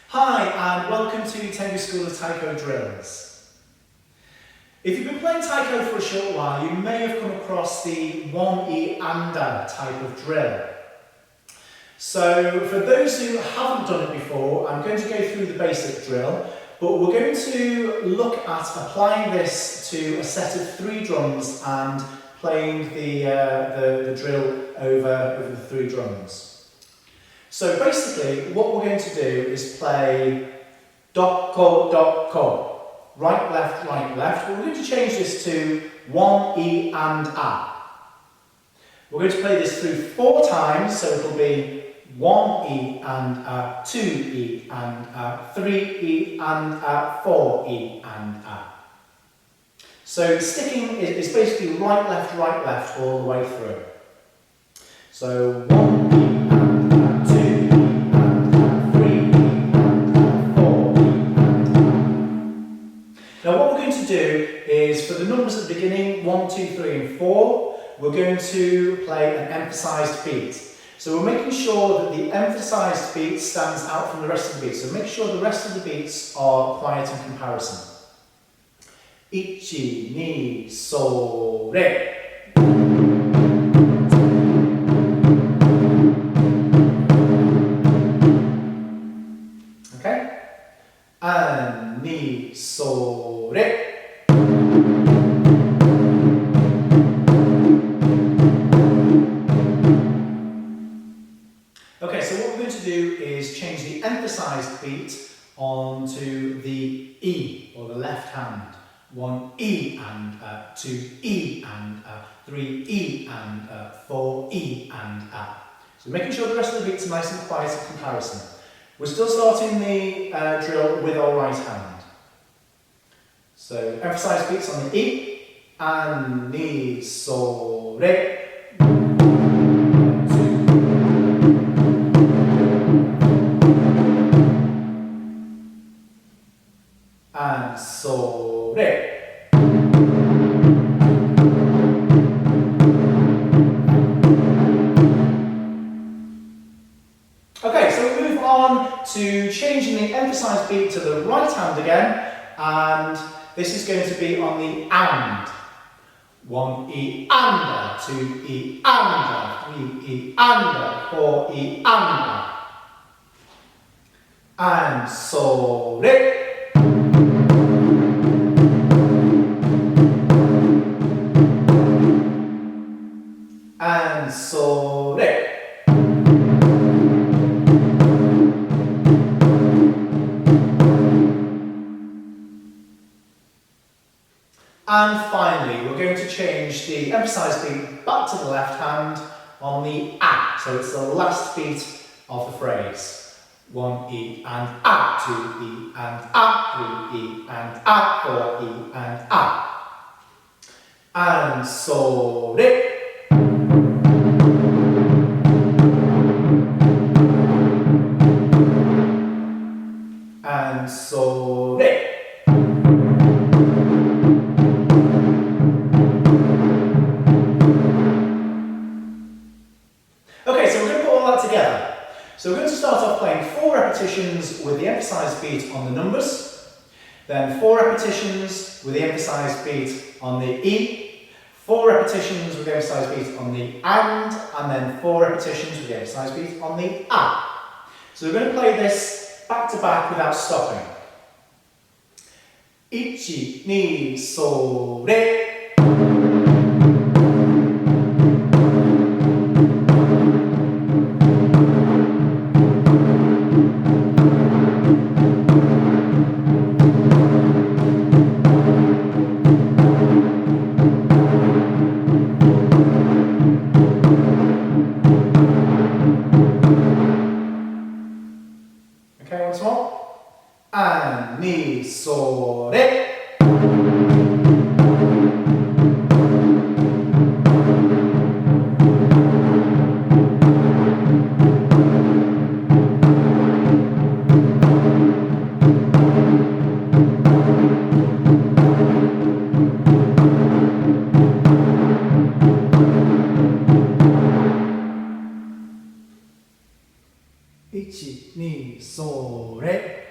Hi and welcome to Tengu School of Taiko drills. If you've been playing Taiko for a short while, you may have come across the 1E anda type of drill. So for those who haven't done it before, I'm going to go through the basic drill, but we're going to look at applying this to a set of 3 drums and playing the drill over the 3 drums. So basically, what we're going to do is play do-ko, right, left, but we're going to change this to 1E and A. We're going to play this through 4 times, so it'll be 1E and A, 2E and A, 3E and A, 4E and A. So sticking is basically right, left all the way through. So 1E. Now what we're going to do is, for the numbers at the beginning, 1, 2, 3 and 4, we're going to play an emphasised beat. So we're making sure that the emphasised beat stands out from the rest of the beats. So make sure the rest of the beats are quiet in comparison. 1, 2, それ. Okay? 1, 2, それ. Okay, so what we're going to do is change the emphasised beat onto the E, or the left hand. 1E and 2E and 3E and 4E and So making sure the rest of the beats are nice and quiet in comparison. We're still starting the drill with our right hand. So emphasised beats on the E, and ni, so, re. And so, re. Okay, so we move on to changing the emphasised beat to the right hand again, and this is going to be on the and. 1E and 2E and 3E and 4E and so, re. And so, re. And finally, we're going to change the emphasised beat back to the left hand on the A. So it's the last beat of the phrase. 1E and A, 2E and A, 3E and A, 4E and A. And so, re. And so, re. Okay, so we're going to put all that together. So we're going to start off playing 4 repetitions with the emphasised beat on the numbers, then 4 repetitions with the emphasised beat on the E, 4 repetitions with the emphasised beat on the and then 4 repetitions with the emphasised beat on the A. So we're going to play this back to back without stopping. 1, 2, それ. Okay, once more. 1, 2, それ. Ichi, ni, so, re.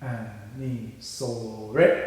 and mi, so, re.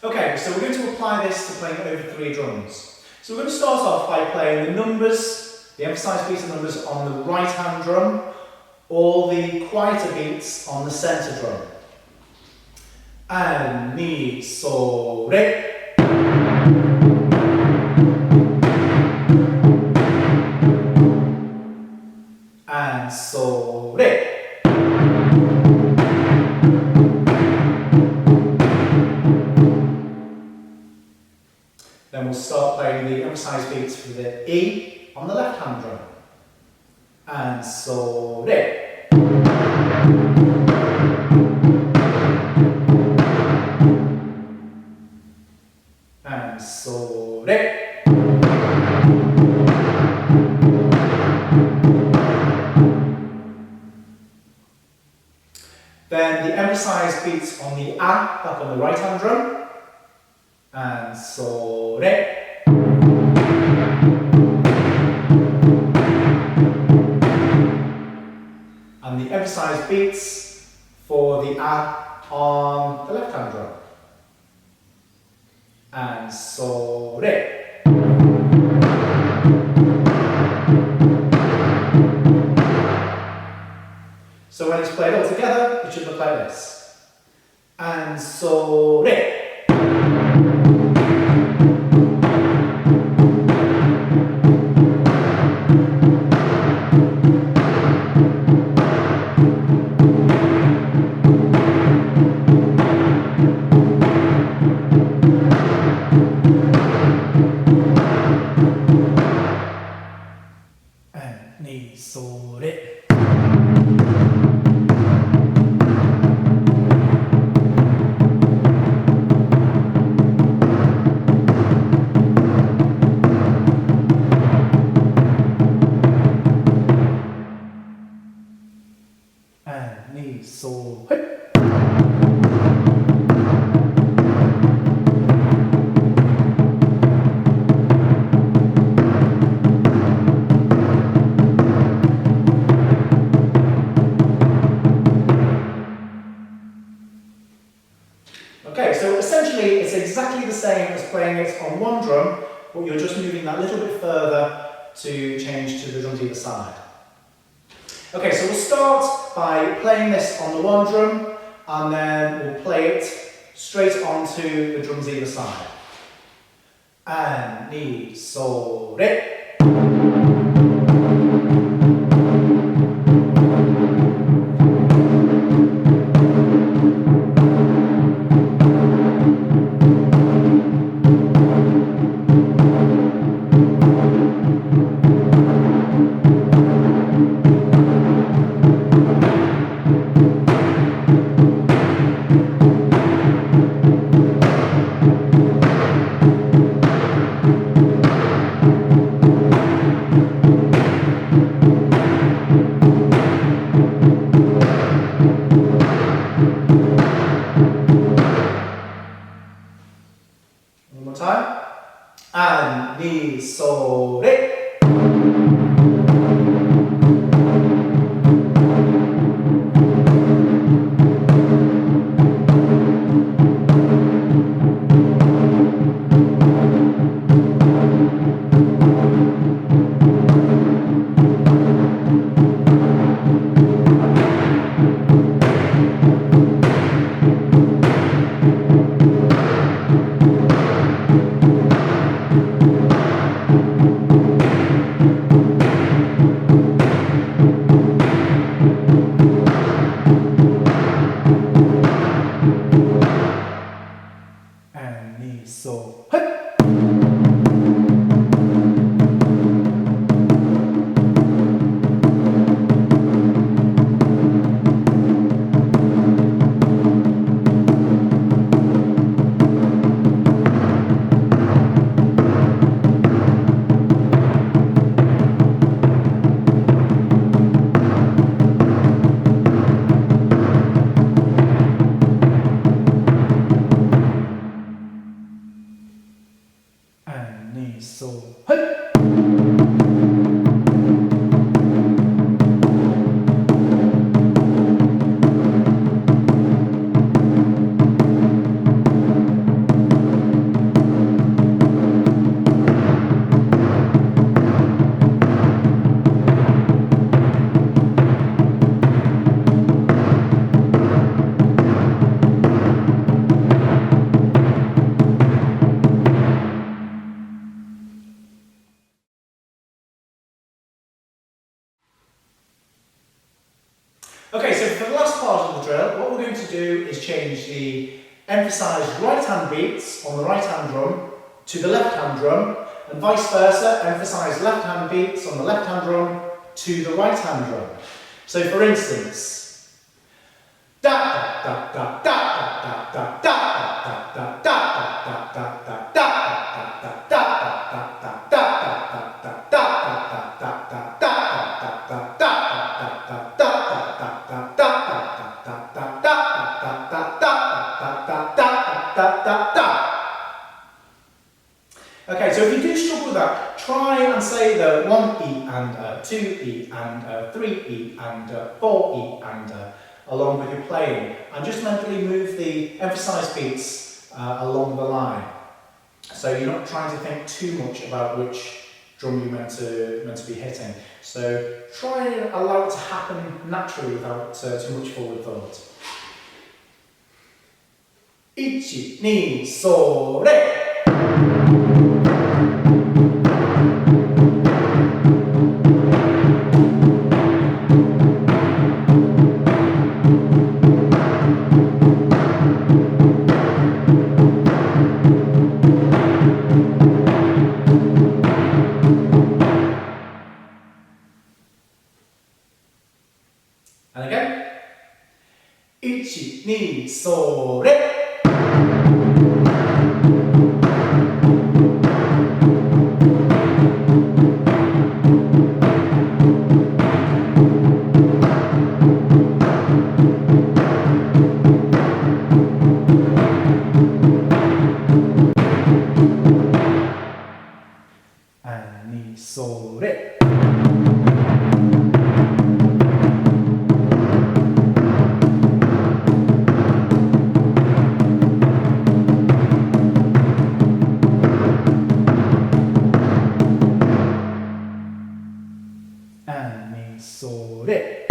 Okay, so we're going to apply this to playing over 3 drums. So we're going to start off by playing the numbers, the emphasised beats and numbers on the right hand drum, all the quieter beats on the centre drum. And, mi, so, re. And, so, re. Then we'll start playing the emphasised beats for the E on the left hand drum. And, so, re. And, so, re. Then the emphasised beats on the A back on the right hand drum. And, so, re. And the emphasised beats for the A on the left hand drum. And, so, re. So when it's played all together, it should look like this. And, so, re. And, ni, so, re. And, ni, so, hey. Okay, so essentially it's exactly the same as playing it on one drum, but you're just moving that little bit further to change to the drums either side. Okay, so we'll start by playing this on the one drum, and then we'll play it straight onto the drums either side. And, ni, so, re. One more time. And, ni, so, re. And, ni, so, hey. and ni, so, hey! Okay, so for the last part of the drill, what we're going to do is change the emphasised right hand beats on the right hand drum to the left hand drum, and vice versa, emphasise left hand beats on the left hand drum to the right hand drum. So for instance, da da da da da da da da da da da da da da da da da Okay, so if you do struggle with that, try and say the 1E and 2E and 3E and 4E and along with your playing, and just mentally move the emphasised beats along the line. So you're not trying to think too much about which drum you're meant to be hitting. So try and allow it to happen naturally without too much forward thought. 1, 2, それ! And again. 1, 2, それ! And 2, それ! And 2, それ!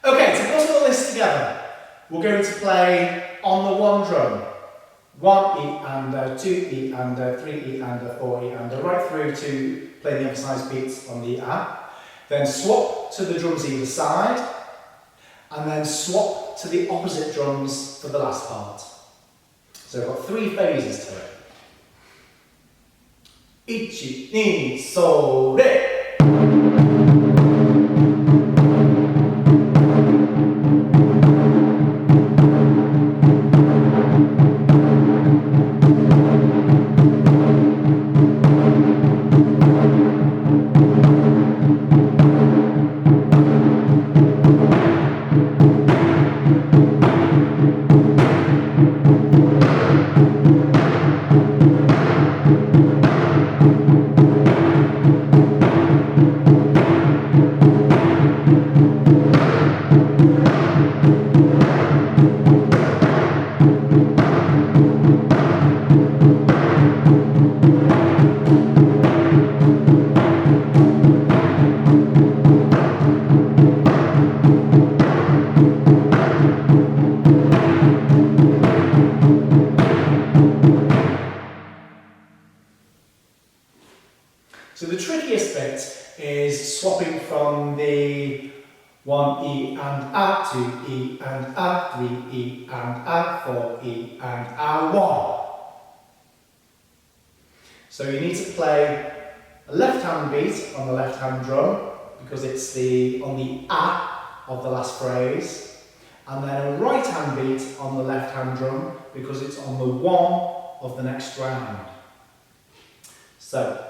Okay, to put all this together, we're going to play on the one drum. 1E and 2E and 3E and 4E and right through to play the emphasised beats on the A. Then swap to the drums either side, and then swap to the opposite drums for the last part. So we've got 3 phases to it. 1, 2, それ! So the trickiest bit is swapping from the 1E and A, 2E and A, 3E and A, 4E and A1. So you need to play a left hand beat on the left hand drum because it's on the A of the last phrase, and then a right hand beat on the left hand drum because it's on the 1 of the next round. So.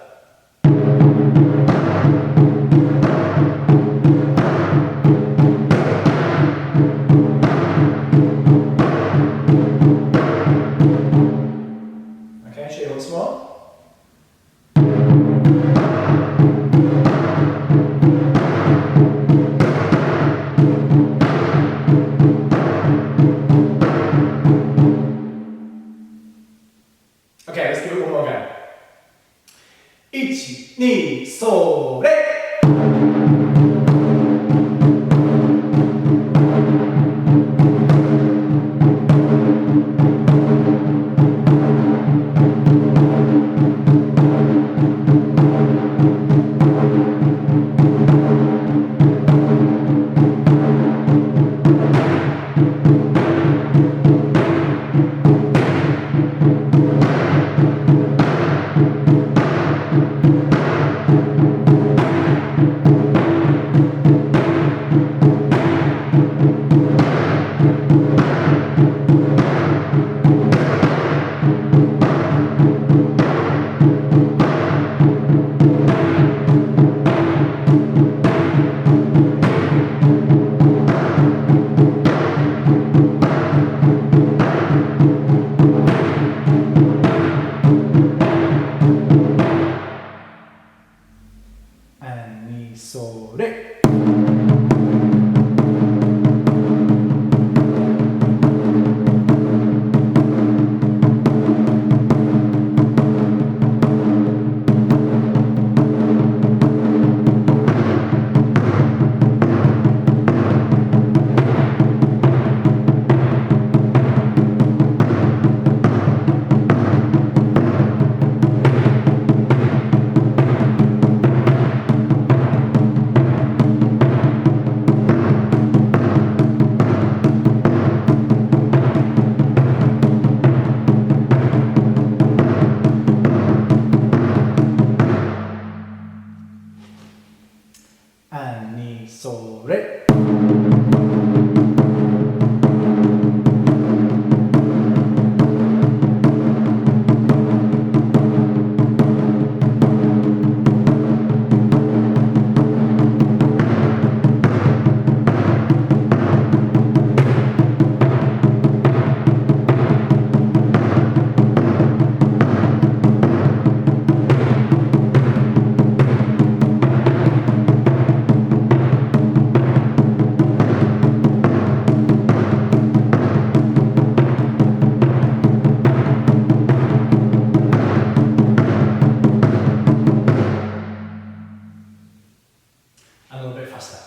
Okay, show you once more. Okay, let's give it one more go. 1, 2, それ! And それ. And 2, それ. A little bit faster.